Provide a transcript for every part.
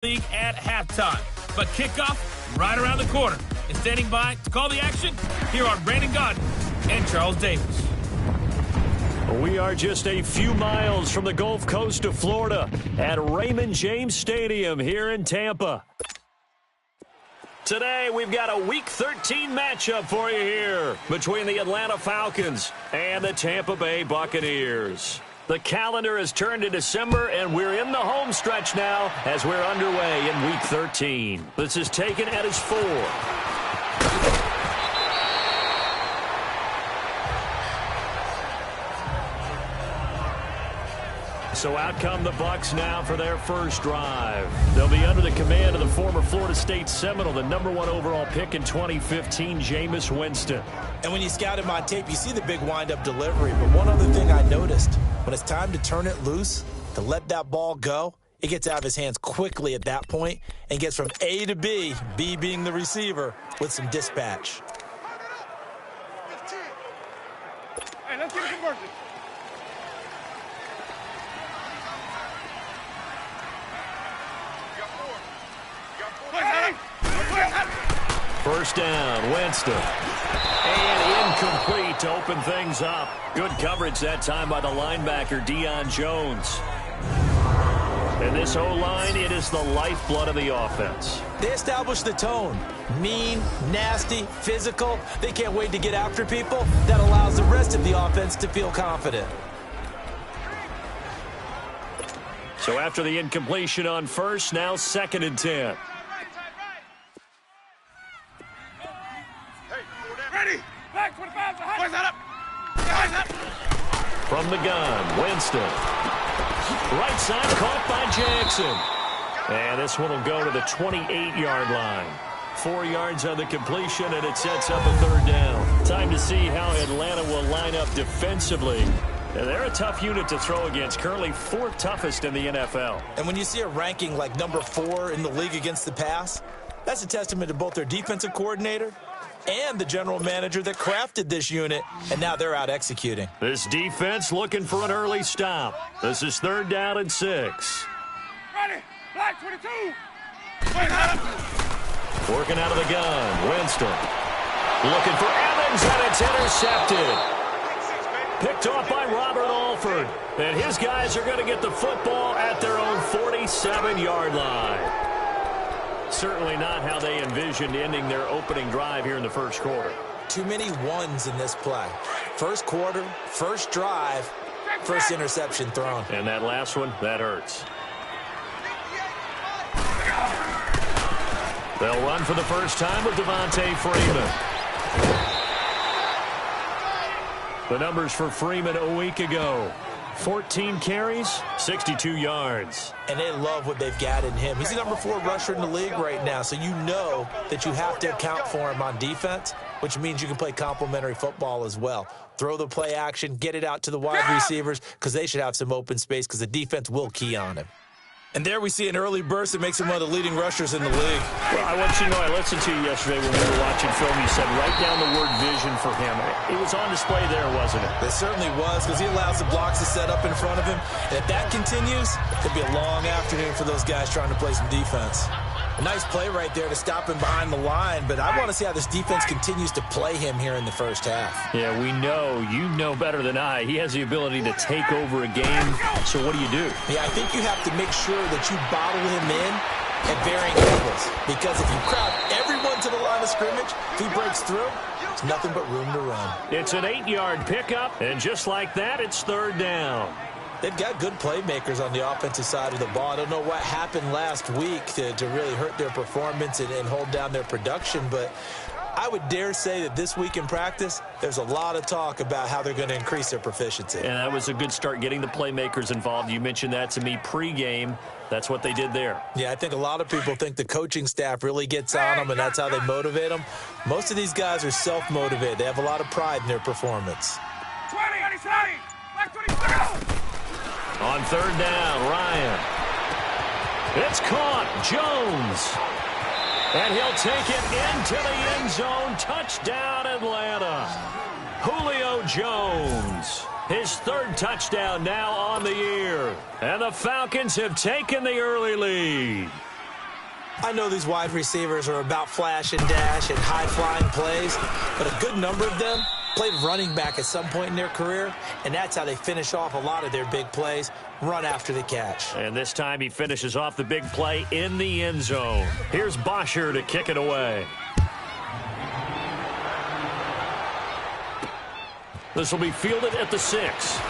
League at halftime. But kickoff right around the corner. And standing by to call the action, here are Brandon Godden and Charles Davis. We are just a few miles from the Gulf Coast of Florida at Raymond James Stadium here in Tampa. Today, we've got a Week 13 matchup for you here between the Atlanta Falcons and the Tampa Bay Buccaneers. The calendar has turned to December, and we're in the home stretch now as we're underway in Week 13. This is taken at his 4. So out come the Bucs now for their first drive. They'll be under the command of the former Florida State Seminole, the #1 overall pick in 2015, Jameis Winston. And when you scouted my tape, you see the big wind-up delivery. But one other thing I noticed, when it's time to turn it loose, to let that ball go, it gets out of his hands quickly at that point and gets from A to B, B being the receiver, with some dispatch. Hey, let's get a conversion. First down, Winston. And incomplete to open things up. Good coverage that time by the linebacker, Deion Jones. And this O-line, it is the lifeblood of the offense. They established the tone. Mean, nasty, physical. They can't wait to get after people. That allows the rest of the offense to feel confident. So after the incompletion on first, now 2nd and 10. Ready. Back 25. Boys that up. Boys up. From the gun, Winston. Right side caught by Jackson. And this one will go to the 28-yard line. 4 yards on the completion, and it sets up a 3rd down. Time to see how Atlanta will line up defensively. And they're a tough unit to throw against, currently 4th toughest in the NFL. And when you see a ranking like #4 in the league against the pass, that's a testament to both their defensive coordinator and the general manager that crafted this unit, and now they're out executing. This defense looking for an early stop. This is 3rd down and 6. Ready. Black 22. Working out of the gun, Winston. Looking for Evans, and it's intercepted. Picked off by Robert Alford. And his guys are going to get the football at their own 47-yard line. Certainly not how they envisioned ending their opening drive here in the first quarter. Too many ones in this play. First quarter, first drive, first interception thrown. And that last one, that hurts. They'll run for the first time with Devontae Freeman. The numbers for Freeman a week ago. 14 carries, 62 yards. And they love what they've got in him. He's the #4 rusher in the league right now, so you know that you have to account for him on defense, which means you can play complementary football as well. Throw the play action, get it out to the wide receivers, because they should have some open space because the defense will key on him. And there we see an early burst that makes him one of the leading rushers in the league. Well, I want you to know, I listened to you yesterday when we were watching film. You said write down the word vision for him. It was on display there, wasn't it? It certainly was, because he allows the blocks to set up in front of him. And if that continues, it'll be a long afternoon for those guys trying to play some defense. A nice play right there to stop him behind the line, but I want to see how this defense continues to play him here in the first half. Yeah, we know. You know better than I. He has the ability to take over a game, so what do you do? Yeah, I think you have to make sure that you bottle him in at varying levels, because if you crowd everyone to the line of scrimmage, if he breaks through, there's nothing but room to run. It's an 8-yard pickup, and just like that, it's 3rd down. They've got good playmakers on the offensive side of the ball. I don't know what happened last week to really hurt their performance and hold down their production, but I would dare say that this week in practice, there's a lot of talk about how they're going to increase their proficiency. And that was a good start, getting the playmakers involved. You mentioned that to me pregame. That's what they did there. Yeah, I think a lot of people think the coaching staff really gets on them, and that's how they motivate them. Most of these guys are self-motivated. They have a lot of pride in their performance. 20, 20, Black 22. On 3rd down, Ryan. It's caught. Jones. And he'll take it into the end zone. Touchdown, Atlanta. Julio Jones. His 3rd touchdown now on the year. And the Falcons have taken the early lead. I know these wide receivers are about flash and dash and high-flying plays, but a good number of them played running back at some point in their career, and that's how they finish off a lot of their big plays, run after the catch. And this time he finishes off the big play in the end zone. Here's Bosher to kick it away. This will be fielded at the 6.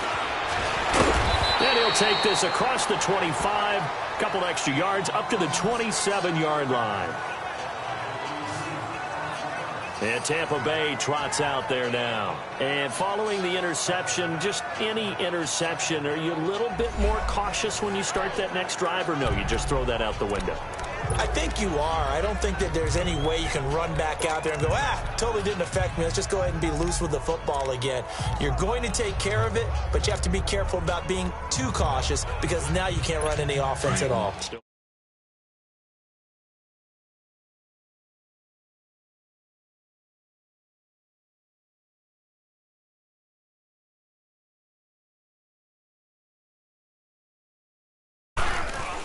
And he'll take this across the 25, couple extra yards up to the 27-yard line. And Tampa Bay trots out there now. And following the interception, just any interception, are you a little bit more cautious when you start that next drive, or no, you just throw that out the window? I think you are. I don't think that there's any way you can run back out there and go, totally didn't affect me. Let's just go ahead and be loose with the football again. You're going to take care of it, but you have to be careful about being too cautious because now you can't run any offense at all.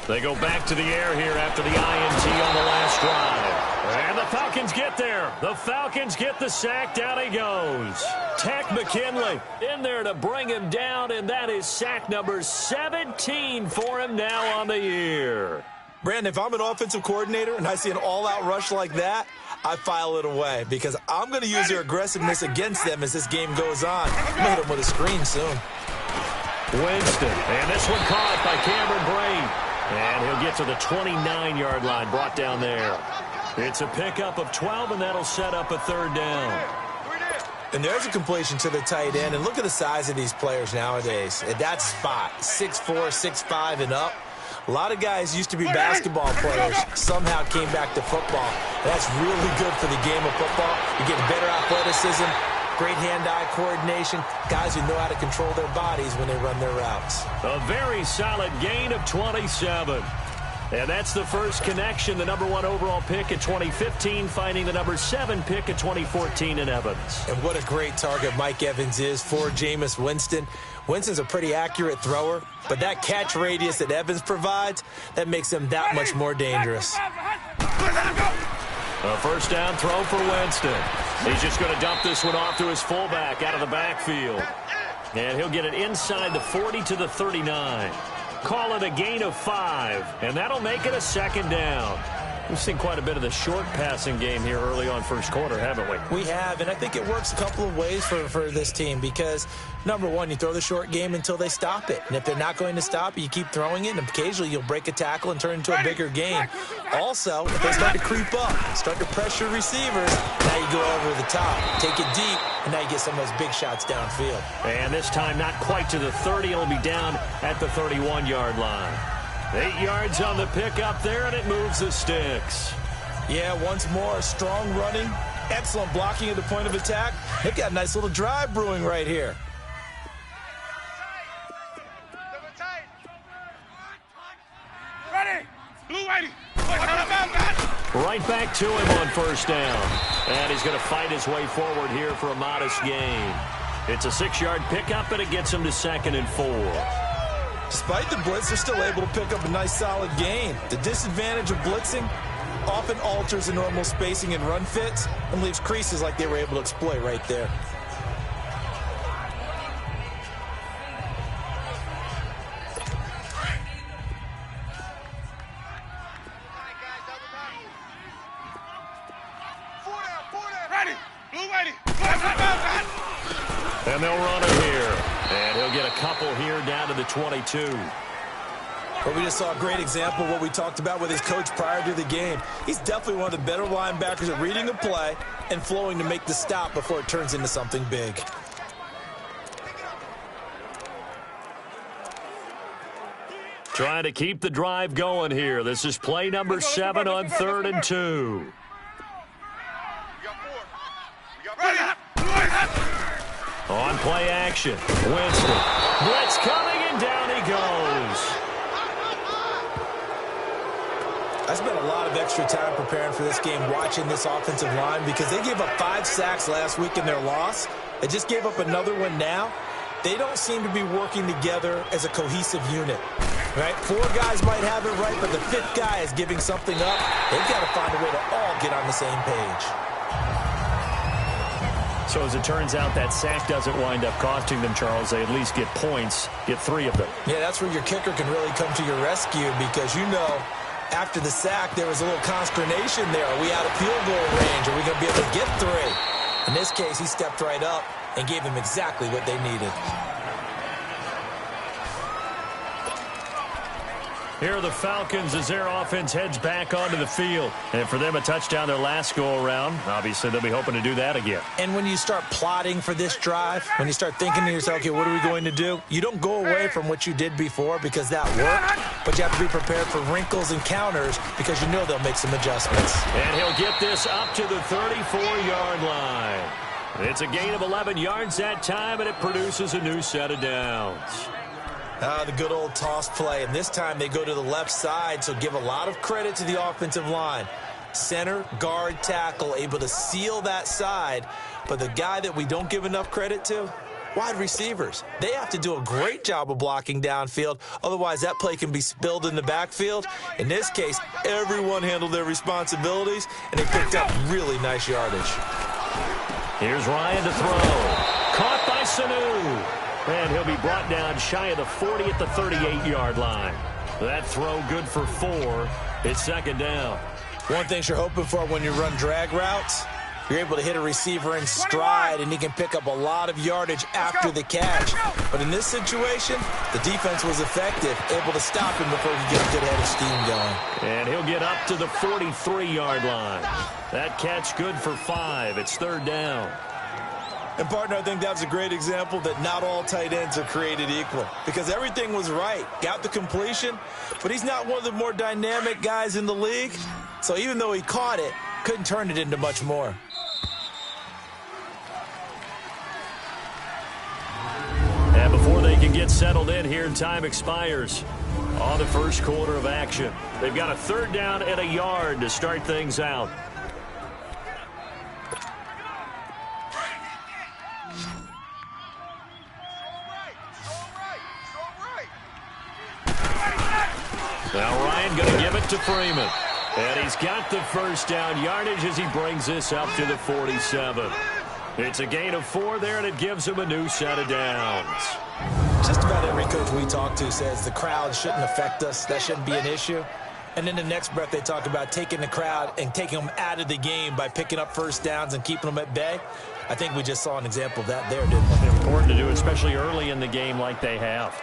They go back to the air here after the INT on the last drive. And the Falcons get there. The Falcons get the sack. Down he goes. Tech McKinley in there to bring him down, and that is sack number 17 for him now on the year. Brandon, if I'm an offensive coordinator and I see an all-out rush like that, I file it away because I'm going to use their aggressiveness against them as this game goes on. I'm going to hit them with a screen soon. Winston, and this one caught by Cameron Brate. And he'll get to the 29-yard line, brought down there. It's a pickup of 12, and that'll set up a third down. And there's a completion to the tight end. And look at the size of these players nowadays. At that spot, 6'4", 6'5", and up. A lot of guys used to be basketball players, somehow came back to football. And that's really good for the game of football. You get better athleticism, great hand-eye coordination, guys who know how to control their bodies when they run their routes. A very solid gain of 27. And that's the first connection, the number 1 overall pick in 2015, finding the number 7 pick in 2014 in Evans. And what a great target Mike Evans is for Jameis Winston. Winston's a pretty accurate thrower, but that catch radius that Evans provides, that makes him that much more dangerous. A first down throw for Winston. He's just going to dump this one off to his fullback out of the backfield. And he'll get it inside the 40 to the 39. Call it a gain of 5, and that'll make it a second down. We've seen quite a bit of the short passing game here early on first quarter, haven't we? We have, and I think it works a couple of ways for this team because, number one, you throw the short game until they stop it. And if they're not going to stop it, you keep throwing it, and occasionally you'll break a tackle and turn it into a bigger game. Also, if they start to creep up, start to pressure receivers, now you go over the top, take it deep, and now you get some of those big shots downfield. And this time not quite to the 30. It'll be down at the 31-yard line. 8 yards on the pickup there, and it moves the sticks. Yeah, once more, strong running, excellent blocking at the point of attack. They've got a nice little drive brewing right here. Ready? Blue Whitey. Right back to him on first down. And he's going to fight his way forward here for a modest gain. It's a 6-yard pickup, and it gets him to 2nd and 4. Despite the blitz, they're still able to pick up a nice solid gain. The disadvantage of blitzing often alters the normal spacing and run fits and leaves creases like they were able to exploit right there. Ready? Blue Whitey. And they'll run it here. And he'll get a couple here down to the 22. But we just saw a great example of what we talked about with his coach prior to the game. He's definitely one of the better linebackers at reading a play and flowing to make the stop before it turns into something big. Trying to keep the drive going here. This is play number 7 on 3rd and 2. On play action, Winston. Blitz coming, and down he goes. I spent a lot of extra time preparing for this game watching this offensive line because they gave up 5 sacks last week in their loss. They just gave up another one now. They don't seem to be working together as a cohesive unit. Right? 4 guys might have it right, but the 5th guy is giving something up. They've got to find a way to all get on the same page. So as it turns out, that sack doesn't wind up costing them, Charles. They at least get points, get 3 of them. Yeah, that's where your kicker can really come to your rescue because, you know, after the sack, there was a little consternation there. Are we out of field goal range? Are we going to be able to get 3? In this case, he stepped right up and gave them exactly what they needed. Here are the Falcons as their offense heads back onto the field. And for them, a touchdown their last go-around. Obviously, they'll be hoping to do that again. And when you start plotting for this drive, when you start thinking to yourself, okay, what are we going to do? You don't go away from what you did before because that worked, but you have to be prepared for wrinkles and counters because you know they'll make some adjustments. And he'll get this up to the 34-yard line. It's a gain of 11 yards that time, and it produces a new set of downs. The good old toss play, and this time they go to the left side, so give a lot of credit to the offensive line. Center, guard, tackle, able to seal that side, but the guy that we don't give enough credit to, wide receivers. They have to do a great job of blocking downfield, otherwise that play can be spilled in the backfield. In this case, everyone handled their responsibilities, and they picked up really nice yardage. Here's Ryan to throw. Caught by Sanu. And he'll be brought down shy of the 40 at the 38-yard line. That throw good for 4. It's second down. One thing you're hoping for when you run drag routes, you're able to hit a receiver in stride, and he can pick up a lot of yardage after the catch. But in this situation, the defense was effective, able to stop him before he could get a good head of steam going. And he'll get up to the 43-yard line. That catch good for 5. It's third down. And, partner, I think that was a great example that not all tight ends are created equal because everything was right. Got the completion, but he's not one of the more dynamic guys in the league. So even though he caught it, couldn't turn it into much more. And before they can get settled in here, time expires on the first quarter of action. They've got a third down and a yard to start things out. Now Ryan going to give it to Freeman. And he's got the first down yardage as he brings this up to the 47. It's a gain of 4 there, and it gives him a new set of downs. Just about every coach we talk to says the crowd shouldn't affect us. That shouldn't be an issue. And in the next breath, they talk about taking the crowd and taking them out of the game by picking up first downs and keeping them at bay. I think we just saw an example of that there, didn't we? Important to do, especially early in the game like they have.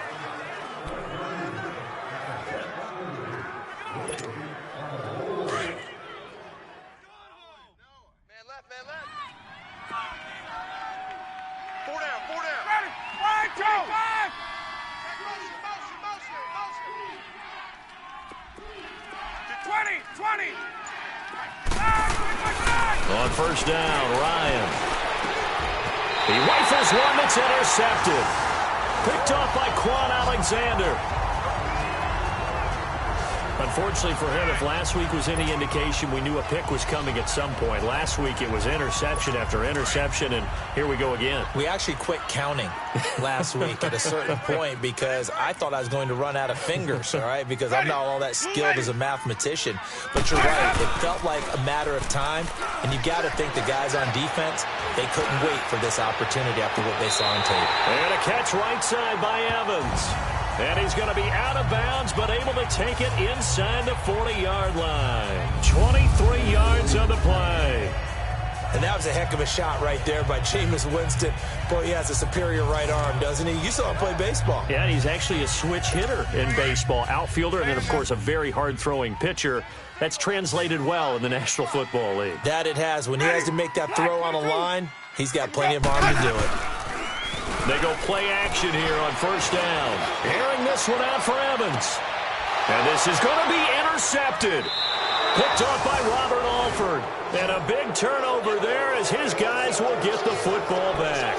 On first down, Ryan. He rifles one that's intercepted. Picked off by Quan Alexander. Unfortunately for him, if last week was any indication, we knew a pick was coming at some point. Last week it was interception after interception, and here we go again. We actually quit counting last week at a certain point because I thought I was going to run out of fingers, all right, because I'm not all that skilled as a mathematician. But you're right, it felt like a matter of time, and you got to think the guys on defense, they couldn't wait for this opportunity after what they saw on tape. And a catch right side by Evans. And he's going to be out of bounds, but able to take it inside the 40-yard line. 23 yards on the play. And that was a heck of a shot right there by Jameis Winston. Boy, he has a superior right arm, doesn't he? You saw him play baseball. Yeah, he's actually a switch hitter in baseball. Outfielder, and then, of course, a very hard-throwing pitcher. That's translated well in the National Football League. That it has. When he has to make that throw on a line, he's got plenty of arm to do it. They go play action here on first down. Airing this one out for Evans. And this is going to be intercepted. Picked off by Robert Alford. And a big turnover there as his guys will get the football back.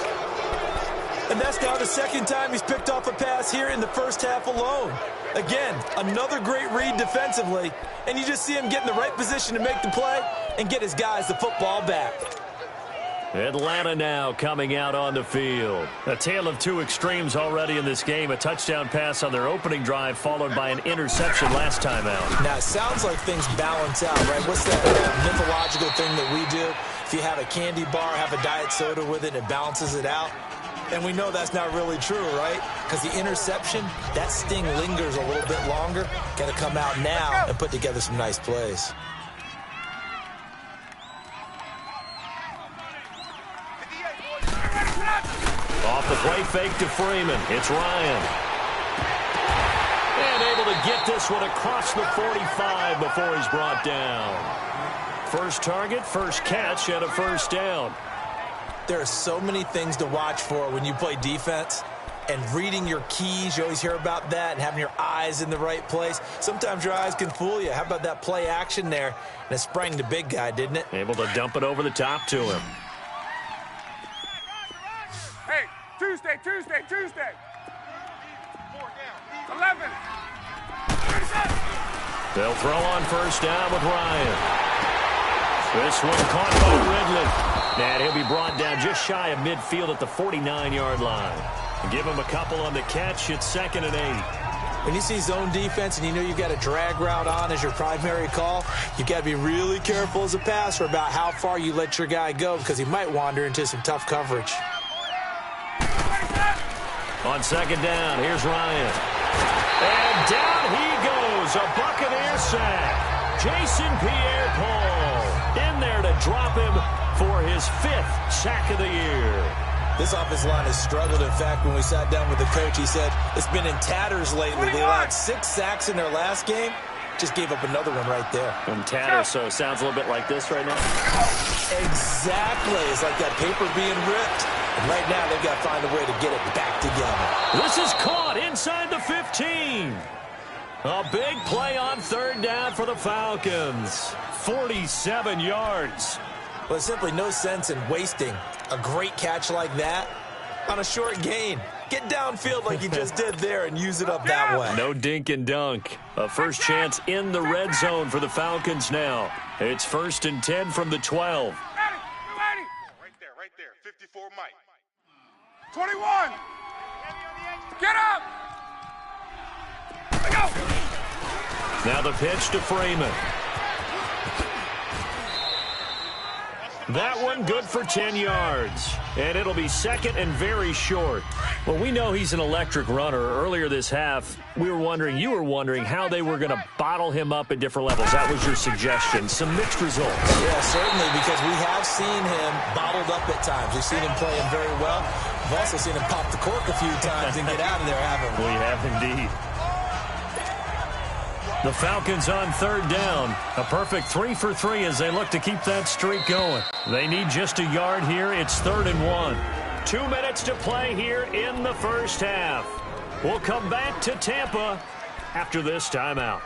And that's now the second time he's picked off a pass here in the first half alone. Again, another great read defensively. And you just see him get in the right position to make the play and get his guys the football back. Atlanta now coming out on the field. A tale of two extremes already in this game. A touchdown pass on their opening drive followed by an interception last time out. Now, it sounds like things balance out, right? What's that mythological thing that we do? If you have a candy bar, have a diet soda with it, it balances it out. And we know that's not really true, right? Because the interception, that sting lingers a little bit longer. Got to come out now and put together some nice plays. Off the play fake to Freeman. It's Ryan. And able to get this one across the 45 before he's brought down. First target, first catch, and a first down. There are so many things to watch for when you play defense. And reading your keys, you always hear about that, and having your eyes in the right place. Sometimes your eyes can fool you. How about that play action there? And it sprang the big guy, didn't it? Able to dump it over the top to him. Hey, Tuesday. 11. They'll throw on first down with Ryan. This one caught by Ridley. And he'll be brought down just shy of midfield at the 49-yard line. Give him a couple on the catch. It's 2nd and 8. When you see zone defense and you know you've got a drag route on as your primary call, you've got to be really careful as a passer about how far you let your guy go because he might wander into some tough coverage. On 2nd down, here's Ryan. And down he goes. A Buccaneer sack. Jason Pierre-Paul in there to drop him for his 5th sack of the year. This offensive line has struggled. In fact, when we sat down with the coach, he said it's been in tatters lately. They allowed 6 sacks in their last game. Just gave up another one right there. In tatters, so it sounds a little bit like this right now. Exactly. It's like that paper being ripped. And right now, they've got to find a way to get it back together. This is caught inside the 15. A big play on 3rd down for the Falcons. 47 yards. Well, there's simply no sense in wasting a great catch like that on a short gain. Get downfield like you just did there and use it up that way. No dink and dunk. A first chance in the red zone for the Falcons now. It's 1st and 10 from the 12. Right there. 54 Mike. 21. Get up. Let go. Now the pitch to Freeman. That one good for 10 yards. And it'll be 2nd and very short. Well, we know he's an electric runner. Earlier this half, you were wondering how they were going to bottle him up at different levels. That was your suggestion. Some mixed results. Yeah, certainly, because we have seen him bottled up at times. We've seen him playing very well. We've also seen him pop the cork a few times and get out of there, haven't we? We have indeed. The Falcons on 3rd down. A perfect 3 for 3 as they look to keep that streak going. They need just a yard here. It's 3rd and 1. 2 minutes to play here in the first half. We'll come back to Tampa after this timeout.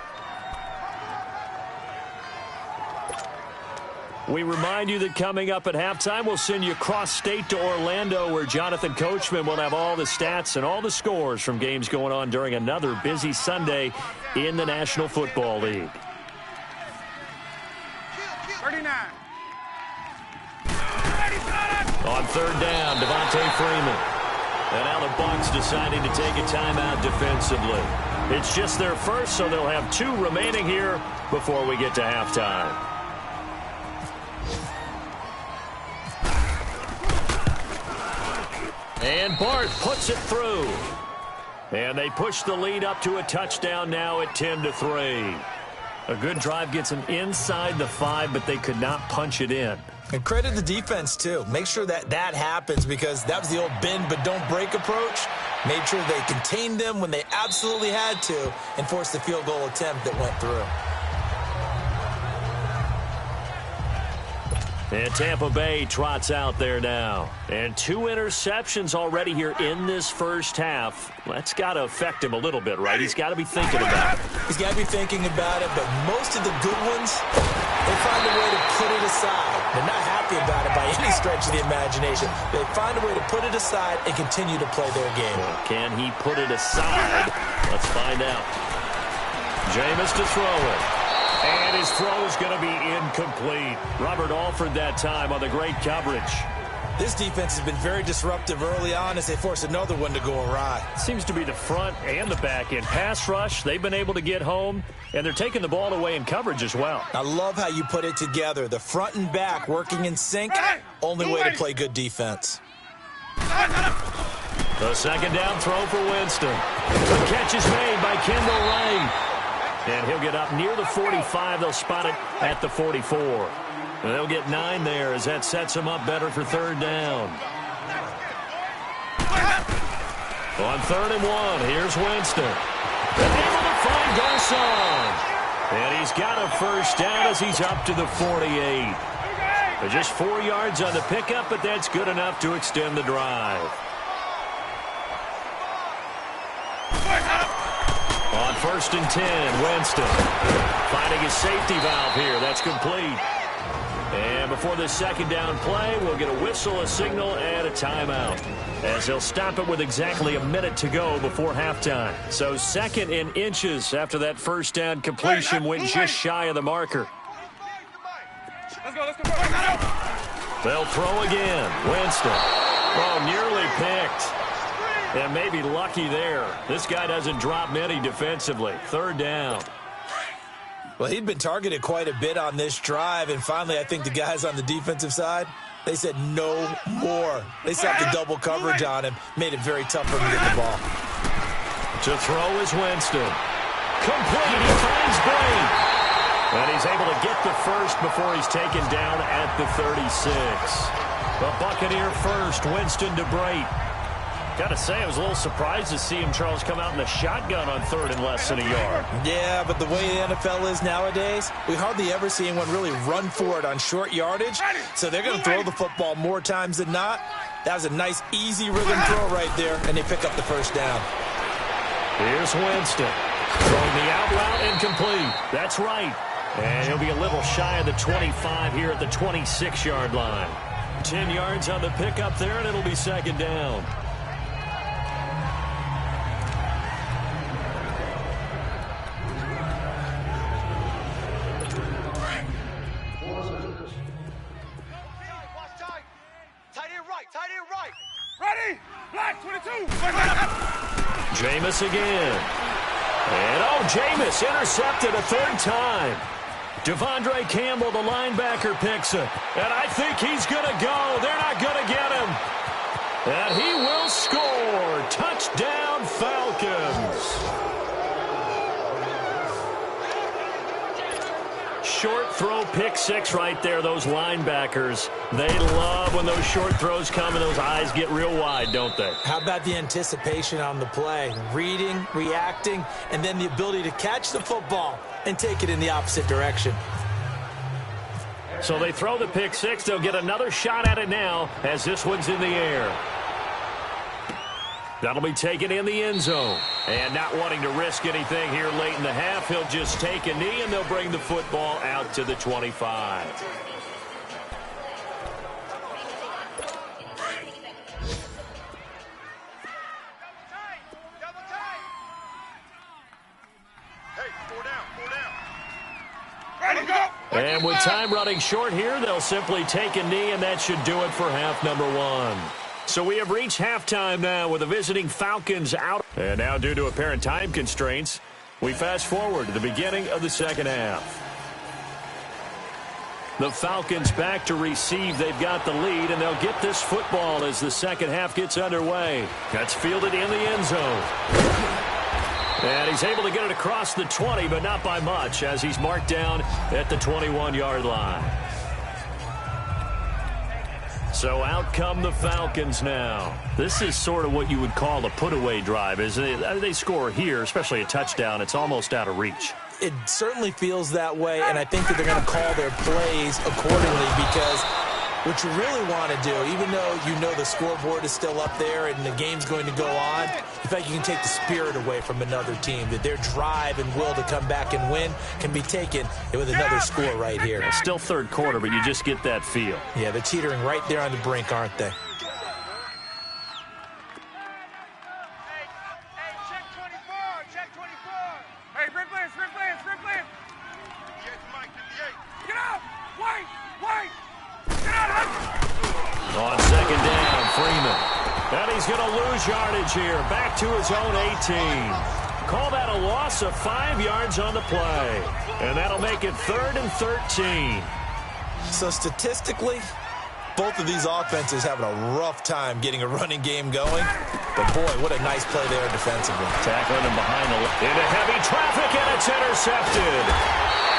We remind you that coming up at halftime, we'll send you cross-state to Orlando, where Jonathan Coachman will have all the stats and all the scores from games going on during another busy Sunday in the National Football League. 39. On 3rd down, Devontae Freeman. And now the Bucs deciding to take a timeout defensively. It's just their first, so they'll have 2 remaining here before we get to halftime. And Bart puts it through. And they push the lead up to a touchdown now at 10-3. A good drive gets them inside the 5, but they could not punch it in. And credit the defense, too. Make sure that happens, because that was the old bend but don't break approach. Made sure they contained them when they absolutely had to and forced the field goal attempt that went through. And Tampa Bay trots out there now. And 2 interceptions already here in this first half. That's got to affect him a little bit, right? He's got to be thinking about it. He's got to be thinking about it, but most of the good ones, they find a way to put it aside. They're not happy about it by any stretch of the imagination. They find a way to put it aside and continue to play their game. Well, can he put it aside? Let's find out. Jameis to throw it. And his throw is going to be incomplete. Robert Alford that time on the great coverage. This defense has been very disruptive early on as they force another one to go awry. Seems to be the front and the back end. Pass rush, they've been able to get home, and they're taking the ball away in coverage as well. I love how you put it together. The front and back working in sync. Only way to play good defense. The second down throw for Winston. The catch is made by Kendall Wright. And he'll get up near the 45. They'll spot it at the 44. And they'll get 9 there as that sets them up better for third down. On 3rd and 1, here's Winston. And able to find Garcon. And he's got a first down as he's up to the 48. Just 4 yards on the pickup, but that's good enough to extend the drive. On 1st and 10, Winston finding his safety valve here. That's complete. And before this second down play, we'll get a whistle, a signal, and a timeout, as they'll stop it with exactly a minute to go before halftime. So 2nd and inches after that first down completion went just shy of the marker. Let's go. They'll throw again. Winston. Oh, nearly picked. And maybe lucky there. This guy doesn't drop many defensively. 3rd down. Well, he'd been targeted quite a bit on this drive, and finally I think the guys on the defensive side, they said no more. They stopped the double coverage on him, made it very tough for him to get the ball. To throw is Winston. Complete. He finds Blake. And he's able to get the first before he's taken down at the 36. The Buccaneer first, Winston to Brate. Got to say, I was a little surprised to see him, Charles, come out in the shotgun on 3rd and less than a yard. Yeah, but the way the NFL is nowadays, we hardly ever see anyone really run for it on short yardage. So they're going to throw the football more times than not. That was a nice, easy rhythm throw right there, and they pick up the first down. Here's Winston. Throwing the out route incomplete. That's right. And he'll be a little shy of the 25 here at the 26-yard line. 10 yards on the pickup there, and it'll be 2nd down. Ready? Black 22. Jameis again. And, Jameis intercepted a 3rd time. Devondre Campbell, the linebacker, picks it. And I think he's going to go. They're not going to get him. And he will score. Touchdown, Falcons. Short throw, pick 6 right there. Those linebackers, they love when those short throws come and those eyes get real wide, don't they? How about the anticipation on the play? Reading, reacting, and then the ability to catch the football and take it in the opposite direction. So they throw the pick 6. They'll get another shot at it now as this one's in the air. That'll be taken in the end zone. And not wanting to risk anything here late in the half, he'll just take a knee, and they'll bring the football out to the 25. And with time running short here, they'll simply take a knee, and that should do it for half number 1. So we have reached halftime now with the visiting Falcons out. And now, due to apparent time constraints, we fast forward to the beginning of the second half. The Falcons back to receive. They've got the lead, and they'll get this football as the second half gets underway. That's fielded in the end zone. And he's able to get it across the 20, but not by much, as he's marked down at the 21-yard line. So out come the Falcons now. This is sort of what you would call a put-away drive, isn't it? They score here, especially a touchdown. It's almost out of reach. It certainly feels that way, and I think that they're going to call their plays accordingly, because what you really want to do, even though you know the scoreboard is still up there and the game's going to go on, in fact, you can take the spirit away from another team, that their drive and will to come back and win can be taken with another score right here. It's still third quarter, but you just get that feel. Yeah, they're teetering right there on the brink, aren't they? On second he's going to lose yardage here. Back to his own 18. Call that a loss of 5 yards on the play. And that'll make it 3rd and 13. So statistically, both of these offenses having a rough time getting a running game going. But, boy, what a nice play there defensively. Tackling him behind into heavy traffic, and it's intercepted.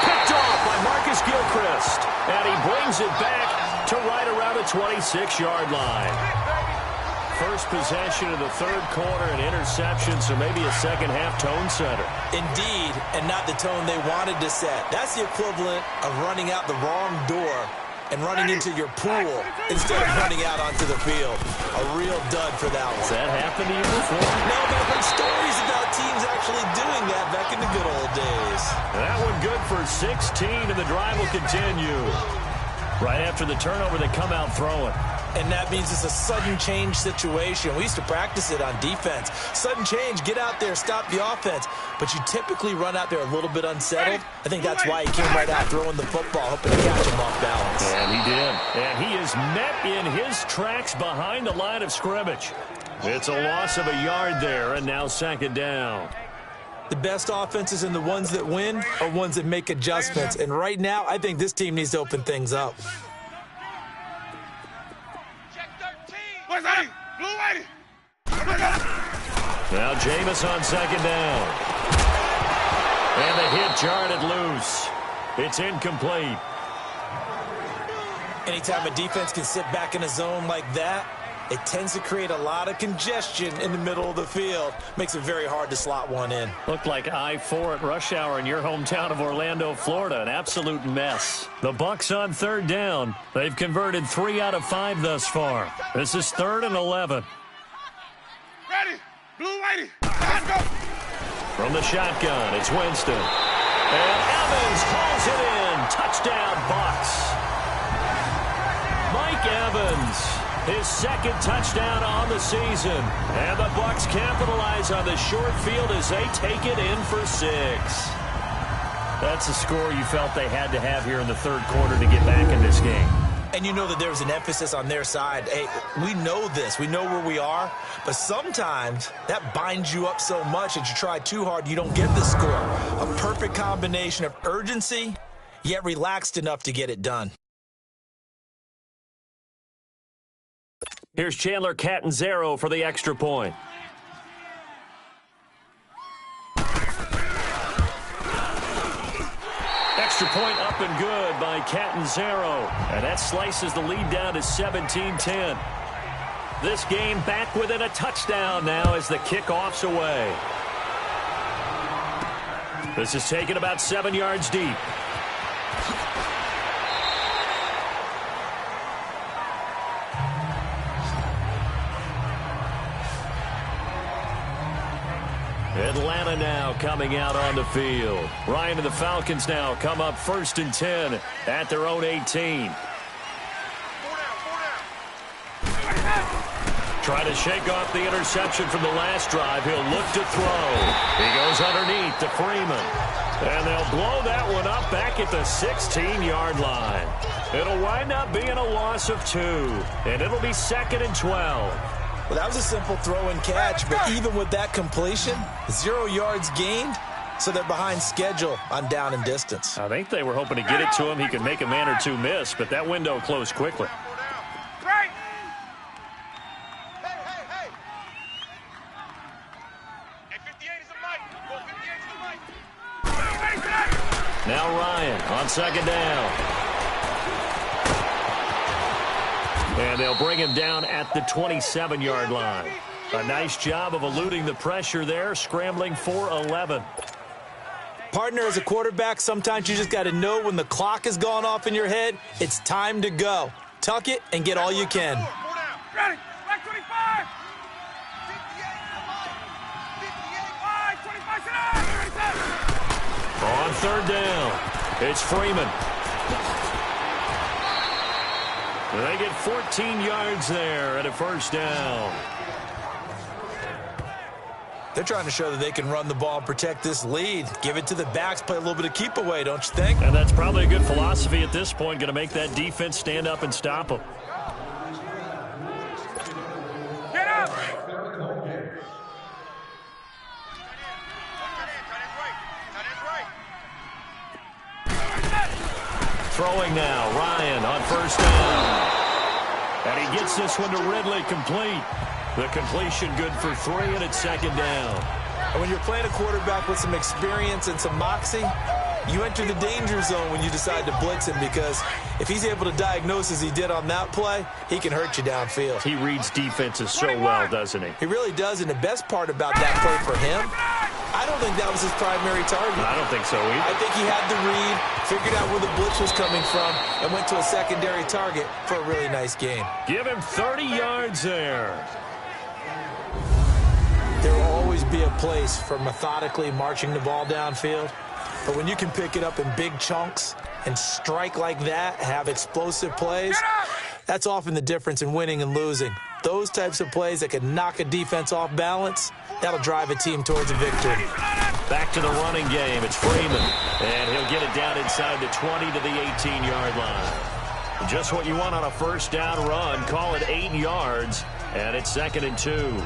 Picked off by Marcus Gilchrist. And he brings it back to right around the 26-yard line. First possession of the third quarter, an interception, so maybe a second-half tone setter. Indeed, and not the tone they wanted to set. That's the equivalent of running out the wrong door and running into your pool instead of running out onto the field. A real dud for that one. Has that happened to you before? No, but I've heard stories about teams actually doing that back in the good old days. That one good for 16, and the drive will continue. Right after the turnover, they come out throwing. And that means it's a sudden change situation. We used to practice it on defense. Sudden change, get out there, stop the offense. But you typically run out there a little bit unsettled. I think that's why he came right out throwing the football, hoping to catch him off balance. And he did. And he is met in his tracks behind the line of scrimmage. It's a loss of a yard there, and now second down. The best offenses and the ones that win are ones that make adjustments. And right now, I think this team needs to open things up. Where's that? Blue lady. Now Jameis on second down. And the hit jarred it loose. It's incomplete. Anytime a defense can sit back in a zone like that, it tends to create a lot of congestion in the middle of the field. Makes it very hard to slot one in. Looked like I-4 at rush hour in your hometown of Orlando, Florida. An absolute mess. The Bucs on third down. They've converted 3 out of 5 thus far. This is 3rd and 11. Ready. Blue lady. Let's go. From the shotgun, it's Winston. And Evans hauls it in. Touchdown, Bucs. Mike Evans. His second touchdown on the season. And the Bucs capitalize on the short field as they take it in for 6. That's a score you felt they had to have here in the third quarter to get back in this game. And you know that there was an emphasis on their side. Hey, we know this. We know where we are. But sometimes that binds you up so much that you try too hard, you don't get the score. A perfect combination of urgency, yet relaxed enough to get it done. Here's Chandler Catanzaro for the extra point. Extra point up and good by Catanzaro. And that slices the lead down to 17-10. This game back within a touchdown now as the kickoff's away. This is taken about 7 yards deep. Atlanta now coming out on the field. Ryan and the Falcons now come up 1st and 10 at their own 18. Try to shake off the interception from the last drive. He'll look to throw. He goes underneath to Freeman. And they'll blow that one up back at the 16-yard line. It'll wind up being a loss of 2. And it'll be 2nd and 12. Well, that was a simple throw and catch, but even with that completion, 0 yards gained, so they're behind schedule on down and distance. I think they were hoping to get it to him. He could make a man or two miss, but that window closed quickly. Right. Hey, 58 is a mic. Well, 58 is a mic. Now Ryan on second down. And they'll bring him down at the 27-yard line. A nice job of eluding the pressure there, scrambling for 11. Partner, as a quarterback, sometimes you just got to know when the clock has gone off in your head, it's time to go. Tuck it and get all you can. Ready. Black 25. 58. 25. On third down, it's Freeman. They get 14 yards there at a first down. They're trying to show that they can run the ball and protect this lead. Give it to the backs, play a little bit of keep away, don't you think? And that's probably a good philosophy at this point, going to make that defense stand up and stop them. Get up. throwing now. Ryan on first down. And he gets this one to Ridley complete. The completion good for 3, and it's second down. And when you're playing a quarterback with some experience and some moxie, you enter the danger zone when you decide to blitz him, because if he's able to diagnose as he did on that play, he can hurt you downfield. He reads defenses so well, doesn't he? He really does, and the best part about that play for him, I don't think that was his primary target. I don't think so either. I think he had the read, figured out where the blitz was coming from, and went to a secondary target for a really nice game. Give him 30 yards there. There will always be a place for methodically marching the ball downfield. But when you can pick it up in big chunks and strike like that, have explosive plays, that's often the difference in winning and losing. Those types of plays that can knock a defense off balance, that'll drive a team towards a victory. Back to the running game. It's Freeman. And he'll get it down inside the 20 to the 18-yard line. Just what you want on a first down run. Call it 8 yards. And it's 2nd and 2.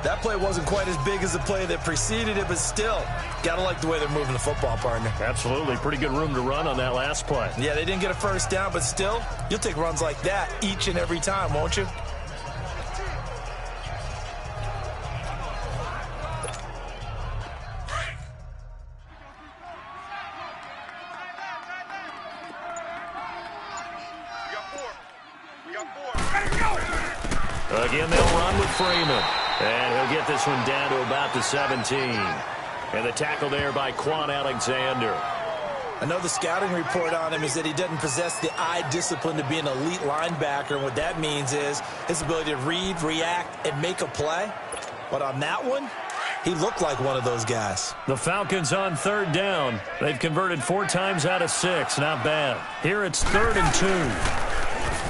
That play wasn't quite as big as the play that preceded it, but still, got to like the way they're moving the football, partner. Absolutely. Pretty good room to run on that last play. Yeah, they didn't get a first down, but still, you'll take runs like that each and every time, won't you? Again, they'll run with Freeman. And he'll get this one down to about the 17. And the tackle there by Quan Alexander. I know the scouting report on him is that he doesn't possess the eye discipline to be an elite linebacker. And what that means is his ability to read, react, and make a play. But on that one, he looked like one of those guys. The Falcons on 3rd down. They've converted 4 times out of 6. Not bad. Here it's 3rd and 2.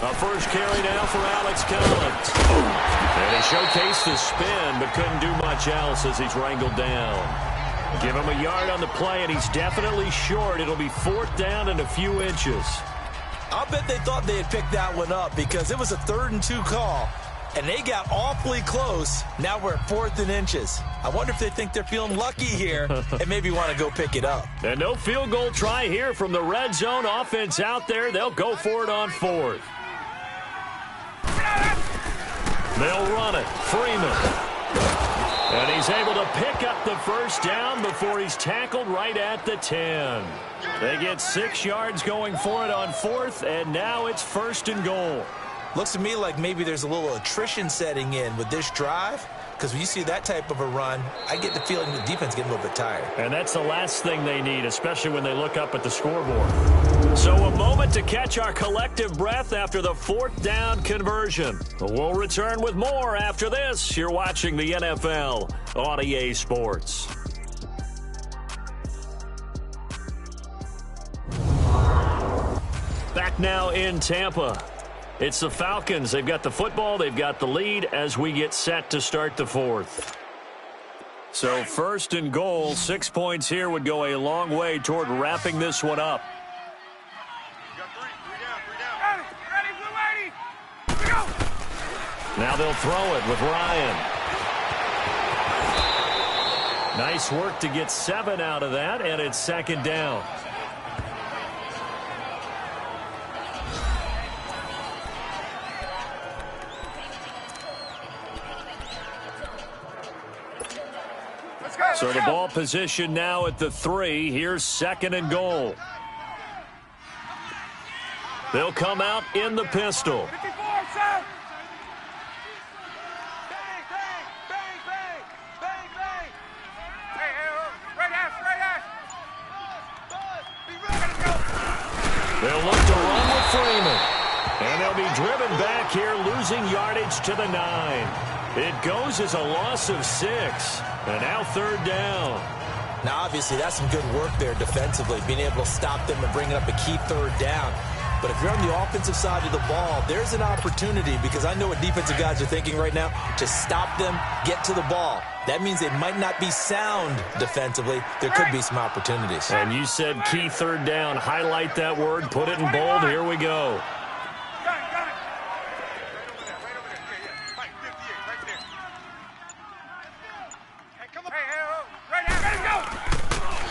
A first carry now for Alex Collins. And he showcased the spin, but couldn't do much else as he's wrangled down. Give him a yard on the play, and he's definitely short. It'll be 4th down and a few inches. I'll bet they thought they had picked that one up because it was a 3rd and 2 call, and they got awfully close. Now we're at 4th and inches. I wonder if they think they're feeling lucky here and maybe want to go pick it up. And no field goal try here from the red zone offense out there. They'll go for it on 4th. They'll run it. Freeman. And he's able to pick up the first down before he's tackled right at the 10. They get 6 yards going for it on 4th, and now it's 1st and goal. Looks to me like maybe there's a little attrition setting in with this drive, because when you see that type of a run, I get the feeling the defense getting a little bit tired. And that's the last thing they need, especially when they look up at the scoreboard. So a moment to catch our collective breath after the 4th down conversion. We'll return with more after this. You're watching the NFL on EA Sports. Back now in Tampa. It's the Falcons. They've got the football. They've got the lead as we get set to start the 4th. So 1st and goal, 6 points here would go a long way toward wrapping this one up. Now they'll throw it with Ryan. Nice work to get 7 out of that, and it's 2nd down. So the ball position now at the 3. Here's 2nd and goal. They'll come out in the pistol. They'll look to run with Freeman. And they'll be driven back here, losing yardage to the 9. It goes as a loss of 6. And now 3rd down. Now, obviously, that's some good work there defensively, being able to stop them and bring up a key 3rd down. But if you're on the offensive side of the ball, there's an opportunity, because I know what defensive guys are thinking right now, to stop them, get to the ball. That means they might not be sound defensively. There could be some opportunities. And you said key 3rd down. Highlight that word. Put it in bold. Here we go.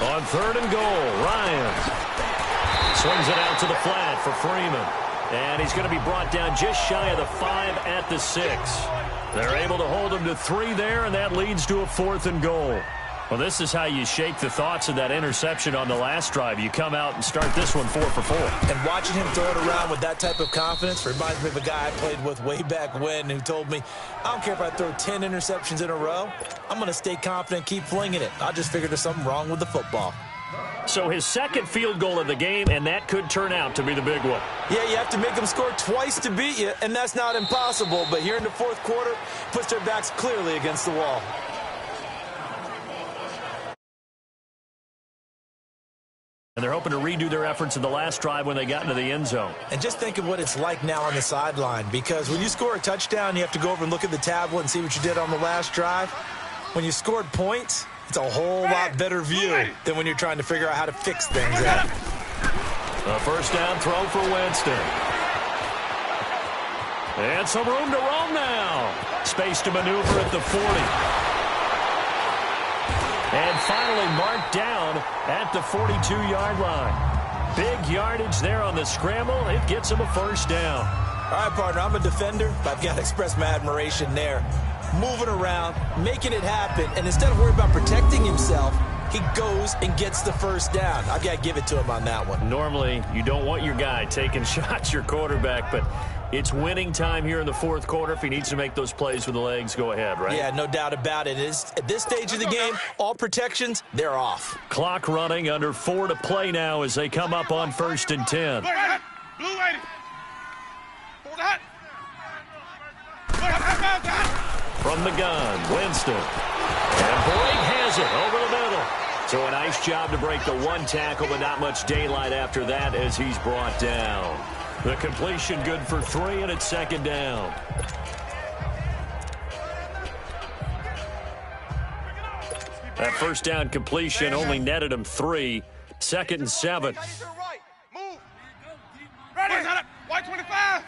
On 3rd and goal, Ryan Swings it out to the flat for Freeman. And he's going to be brought down just shy of the 5 at the 6. They're able to hold him to 3 there, and that leads to a 4th and goal. Well, this is how you shake the thoughts of that interception on the last drive. You come out and start this one 4 for 4. And watching him throw it around with that type of confidence reminds me of a guy I played with way back when who told me, I don't care if I throw 10 interceptions in a row, I'm going to stay confident, keep flinging it. I just figured there's something wrong with the football. So his second field goal of the game, and that could turn out to be the big one. Yeah, you have to make them score twice to beat you, and that's not impossible. But here in the 4th quarter, puts their backs clearly against the wall. And they're hoping to redo their efforts in the last drive when they got into the end zone. And just think of what it's like now on the sideline, because when you score a touchdown, you have to go over and look at the tablet and see what you did on the last drive. When you scored points, it's a whole lot better view than when you're trying to figure out how to fix things out. A first down throw for Winston. And some room to roam now. Space to maneuver at the 40. And finally marked down at the 42-yard line. Big yardage there on the scramble. It gets him a first down. All right, partner, I'm a defender, but I've got to express my admiration there. Moving around, making it happen, and instead of worrying about protecting himself, he goes and gets the first down. I've got to give it to him on that one. Normally, you don't want your guy taking shots, your quarterback, but it's winning time here in the 4th quarter. If he needs to make those plays with the legs, go ahead, right? Yeah, no doubt about it. At this stage of the game, all protections, they're off. Clock running, under 4 to play now as they come up on 1st and 10. Blue 80. Hold that. From the gun, Winston. And Blake has it over the middle. So a nice job to break the 1 tackle, but not much daylight after that as he's brought down. The completion good for 3, and it's 2nd down. That first down completion only netted him 3. 2nd and 7. Move. Ready. White 25.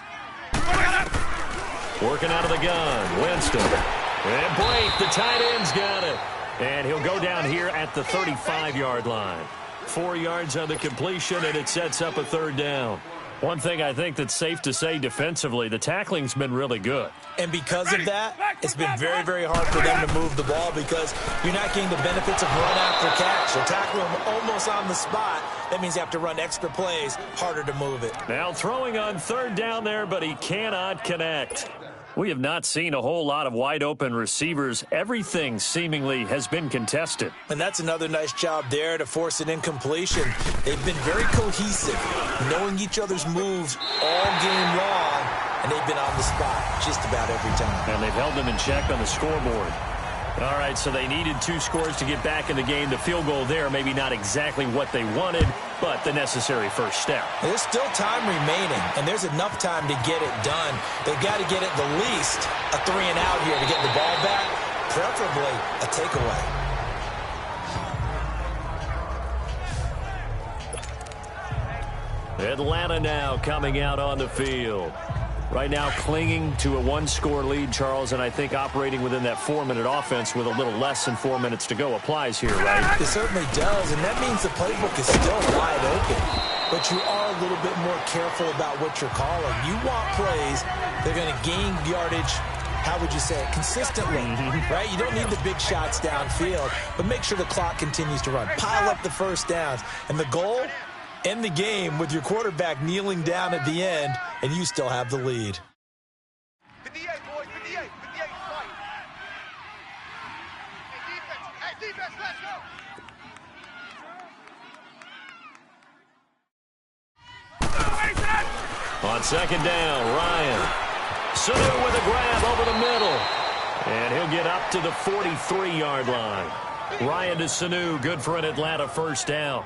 Working out of the gun, Winston. And Blake, the tight end's got it. And he'll go down here at the 35-yard line. 4 yards on the completion, and it sets up a 3rd down. One thing I think that's safe to say defensively, the tackling's been really good. And because of that, it's been very, very hard for them to move the ball because you're not getting the benefits of run after catch. So tackling them almost on the spot, that means you have to run extra plays, harder to move it. Now throwing on 3rd down there, but he cannot connect. We have not seen a whole lot of wide-open receivers. Everything seemingly has been contested. And that's another nice job there to force an incompletion. They've been very cohesive, knowing each other's moves all game long, and they've been on the spot just about every time. And they've held them in check on the scoreboard. All right, so they needed 2 scores to get back in the game. The field goal there, maybe not exactly what they wanted, but the necessary first step. There's still time remaining, and there's enough time to get it done. They've got to get at the least a 3-and-out here to get the ball back, preferably a takeaway. Atlanta now coming out on the field. Right now clinging to a 1-score lead, Charles, and I think operating within that 4-minute offense with a little less than 4 minutes to go applies here, right? It certainly does, and that means the playbook is still wide open. But you are a little bit more careful about what you're calling. You want plays that are going to gain yardage, how would you say it, consistently, right? You don't need the big shots downfield, but make sure the clock continues to run. Pile up the first downs, and the goal, end the game with your quarterback kneeling down at the end, and you still have the lead. 58, boys, 58. 58 fight. Hey, defense, let's go. On 2nd down, Ryan. Sanu with a grab over the middle. And he'll get up to the 43-yard line. Ryan to Sanu, good for an Atlanta first down.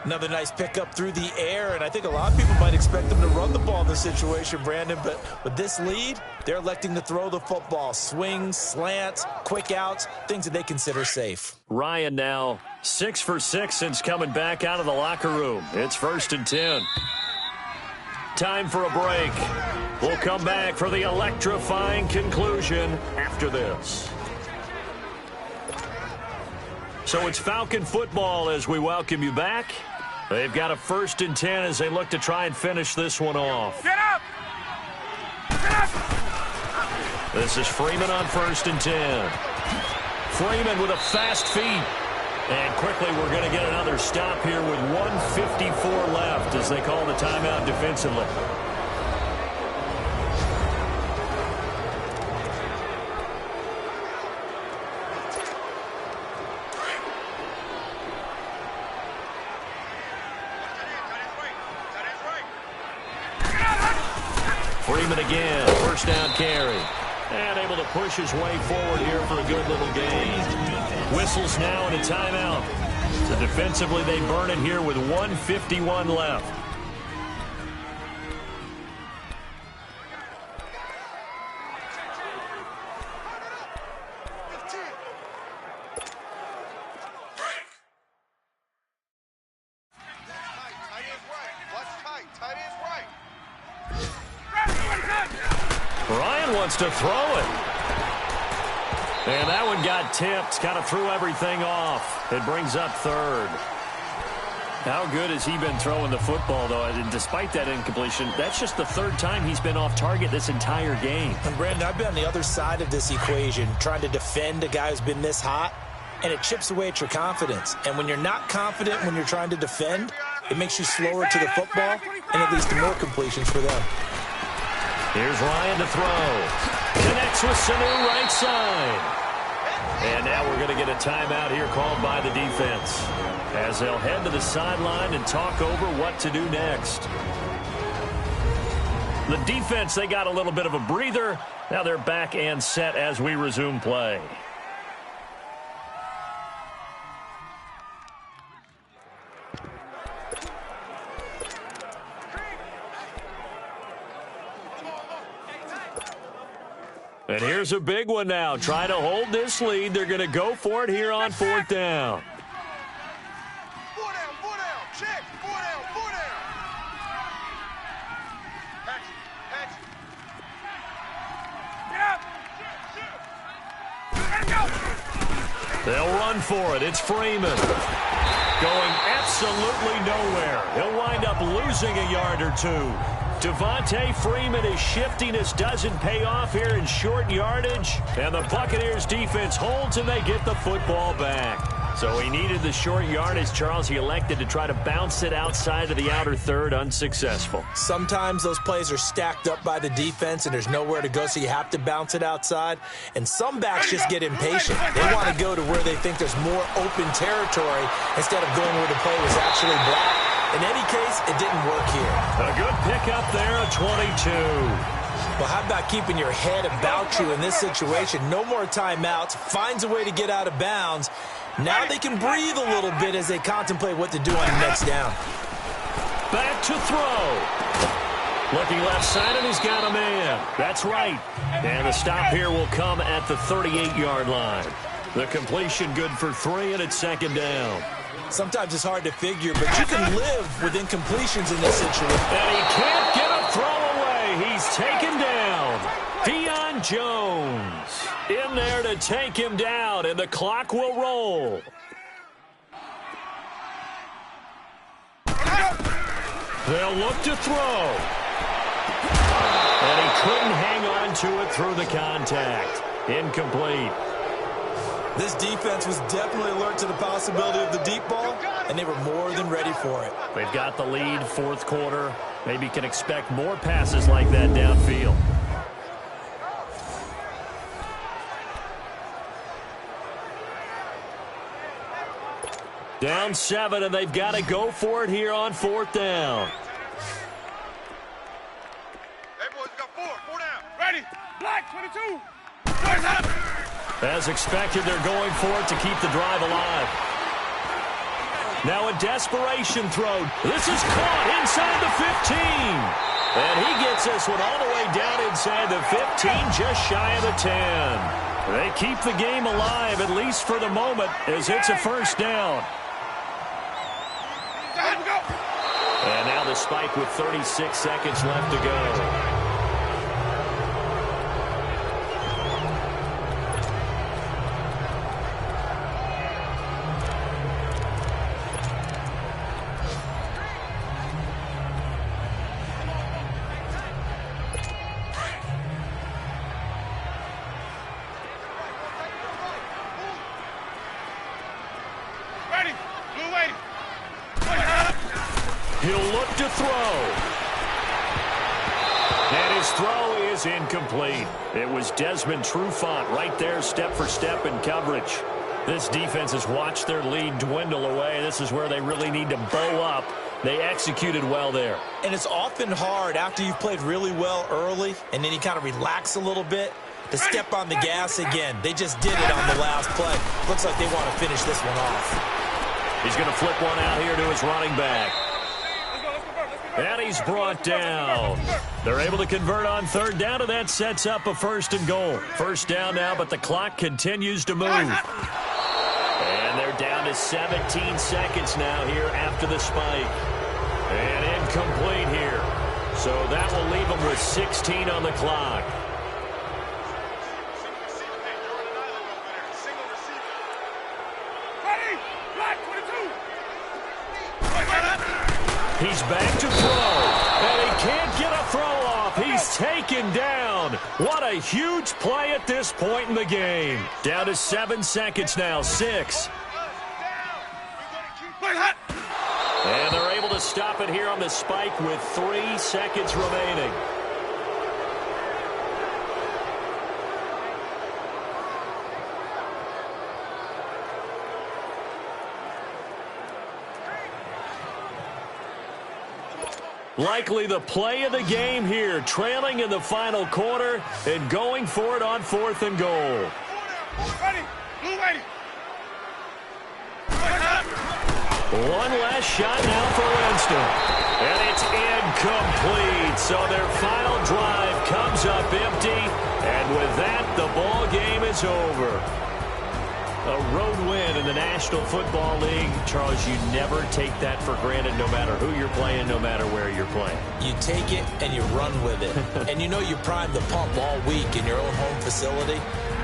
Another nice pickup through the air, and I think a lot of people might expect them to run the ball in this situation, Brandon, but with this lead, they're electing to throw the football. Swings, slants, quick outs, things that they consider safe. Ryan now 6 for 6 since coming back out of the locker room. It's 1st and 10. Time for a break. We'll come back for the electrifying conclusion after this. So it's Falcon football as we welcome you back. They've got a 1st and 10 as they look to try and finish this one off. Get up! Get up! This is Freeman on 1st and 10. Freeman with a fast feet. And quickly we're going to get another stop here with 1:54 left as they call the timeout defensively. Freeman again, 1st down carry. And able to push his way forward here for a good little gain. Whistles now and a timeout. So defensively they burn it here with 1:51 left. Ryan wants to throw it. And that one got tipped, kind of threw everything off. It brings up 3rd. How good has he been throwing the football, though? And despite that incompletion, that's just the 3rd time he's been off target this entire game. And, Brandon, I've been on the other side of this equation, trying to defend a guy who's been this hot, and it chips away at your confidence. And when you're not confident when you're trying to defend, it makes you slower to the football, and it leads to more completions for them. Here's Ryan to throw. Connects with Sanu right side. And now we're going to get a timeout here called by the defense as they'll head to the sideline and talk over what to do next. The defense, they got a little bit of a breather. Now they're back and set as we resume play. And here's a big one now. Try to hold this lead. They're going to go for it here on 4th down. 4 down, 4 down. Check. 4 down, 4 down. Patch. Get up. Let go. They'll run for it. It's Freeman. Going absolutely nowhere. He'll wind up losing a yard or 2. Devontae Freeman is shifting. This doesn't pay off here in short yardage. And the Buccaneers defense holds and they get the football back. So he needed the short yardage, Charles. He elected to try to bounce it outside of the outer 3rd, unsuccessful. Sometimes those plays are stacked up by the defense and there's nowhere to go, so you have to bounce it outside. And some backs just get impatient. They want to go to where they think there's more open territory instead of going where the play was actually blocked. In any case, it didn't work here. A good pickup there, a 22. Well, how about keeping your head about you in this situation? No more timeouts. Finds a way to get out of bounds. Now they can breathe a little bit as they contemplate what to do on the next down. Back to throw. Looking left side, and he's got a man. That's right. And the stop here will come at the 38-yard line. The completion good for 3, and it's 2nd down. Sometimes it's hard to figure, but you can live with incompletions in this situation. And he can't get a throw away. He's taken down. Deion Jones in there to take him down, and the clock will roll. They'll look to throw. And he couldn't hang on to it through the contact. Incomplete. This defense was definitely alert to the possibility of the deep ball, and they were more than ready for it. They've got the lead, 4th quarter. Maybe can expect more passes like that downfield. Down 7, and they've got to go for it here on 4th down. Hey, boys, we got 4 down. Ready? Black, 22. Boys up. As expected, they're going for it to keep the drive alive. Now a desperation throw. This is caught inside the 15. And he gets this one all the way down inside the 15, just shy of the 10. They keep the game alive, at least for the moment, as it's a 1st down. And now the spike with 36 seconds left to go. He'll look to throw. And his throw is incomplete. It was Desmond Trufant right there, step for step in coverage. This defense has watched their lead dwindle away. This is where they really need to bow up. They executed well there. And it's often hard after you've played really well early and then you kind of relax a little bit to step on the gas again. They just did it on the last play. Looks like they want to finish this one off. He's going to flip one out here to his running back. And he's brought down. They're able to convert on third down, and that sets up a 1st and goal. First down now, but the clock continues to move. And they're down to 17 seconds now here after the spike. And incomplete here. So that will leave them with 16 on the clock. He's back to throw, and he can't get a throw off. He's taken down. What a huge play at this point in the game. Down to 7 seconds now, 6. And they're able to stop it here on the spike with 3 seconds remaining. Likely the play of the game here, trailing in the final quarter and going for it on 4th and goal. One last shot now for Winston. And it's incomplete. So their final drive comes up empty. And with that, the ball game is over. A road win in the National Football League. Charles, you never take that for granted no matter who you're playing, no matter where you're playing. You take it and you run with it. And you know you prime the pump all week in your own home facility.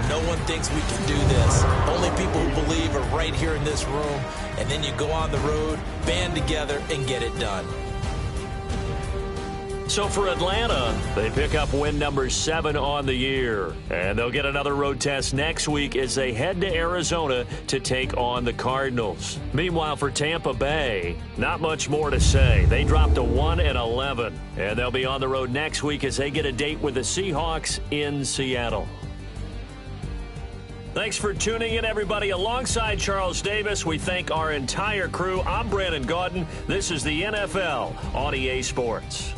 No one thinks we can do this. Only people who believe are right here in this room. And then you go on the road, band together, and get it done. So for Atlanta, they pick up win number 7 on the year. And they'll get another road test next week as they head to Arizona to take on the Cardinals. Meanwhile, for Tampa Bay, not much more to say. They dropped to 1-11. And they'll be on the road next week as they get a date with the Seahawks in Seattle. Thanks for tuning in, everybody. Alongside Charles Davis, we thank our entire crew. I'm Brandon Gaudin. This is the NFL on EA Sports.